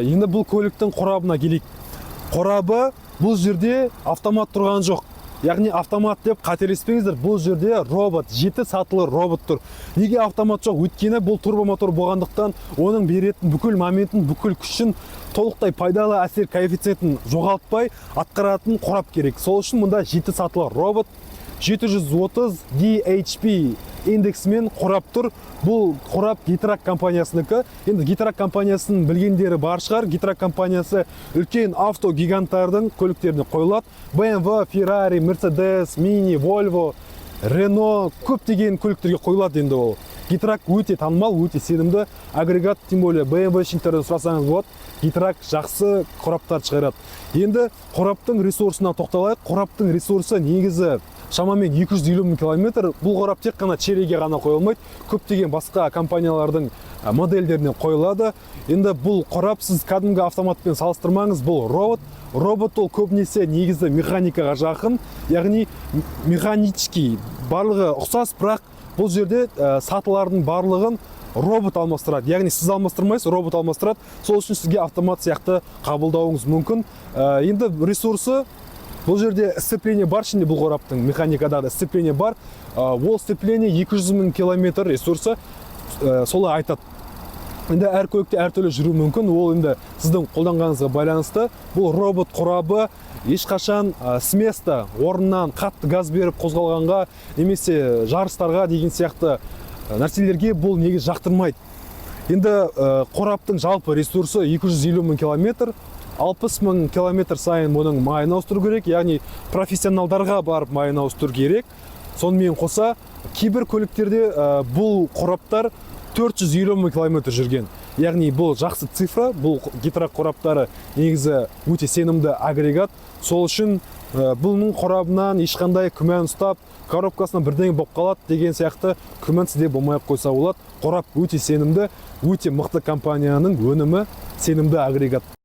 Енді бұл көліктің қорабына келейік. Қорабы бұл жерде автомат тұрған жоқ. Яғни автомат деп қателеспеңіздер, бұл жерде робот, 7 сатылы робот тұр. Неге автомат жоқ? Өйткені бұл турбомотор болғандықтан оның беретін бүкіл моментін, бүкіл күшін, толықтай пайдалы әсер коэффициентін жоғалтпай атқаратын қорап керек. Сол үшін мұнда 7 сатылы робот 730 DHP индексімен қорап тұр. Бұл қорап Getrack компаниясынікі. Енді Getrack компаниясының білгендері бар шығар. Getrack компаниясы үлкен авто гиганттардың көліктеріне қойылады. BMW, Ferrari, Mercedes, Mini, Volvo, Renault көптеген көліктерге қойылады енді ол. Getrack өте танымал, өте сенімді агрегат, тем более BMW-шіліктерден сұрасаңыз болады. Getrack жақсы қораптар шығарады. Енді қораптың ресурсына тоқталайық. Қораптың ресурсы негізі шамамен 250 000 километр. Бұл қорап тек қана череге ғана қойылмайды, көптеген басқа компаниялардың модельдеріне қойылады. Енді бұл қорап сіз кәдімгі автоматпен салыстырмаңыз, бұл робот. Робот ол көбінесе негізі механикаға жақын, яғни механический, барлығы ұқсас, бірақ бұл жерде сатылардың барлығын робот алмастырады. Яғни сіз алмастырмайсыз, робот алмастырады. Сол үшін сізге автомат сияқты қабылдауыңыз мүмкін. Енді ресурсы бұл жерде сцепление бар, ішінде бұл қораптың механикадағы сцепление бар. Ол сцепление 200 000 километр ресурсы солай айтады. Енді әр көлікте әртүрлі жүру мүмкін, ол енді сіздің қолданғаныңызға байланысты. Бұл робот қорабы ешқашан с места, орнынан қатты газ беріп қозғалғанға, немесе жарыстарға деген сияқты нәрселерге бұл негіз жақтырмайды. Енді қораптың жалпы ресурсы 250 000 километр. 60 000 километр сайын оның майын ауыстыру керек, яғни профессионалдарға барып майын ауыстыру керек. Сонымен қоса, кейбір көліктерде бұл қораптар 450 000 километр жүрген. Яғни бұл жақсы цифра, бұл Getrack қораптары негізі өте сенімді агрегат. Сол үшін бұның қорабынан ешқандай күмән ұстап, коробкасына бірдеңе болып қалады деген сияқты күмән сізде болмай қойса болады. Қорап өте сенімді, өте мықты компанияның өнімі, сенімді агрегат.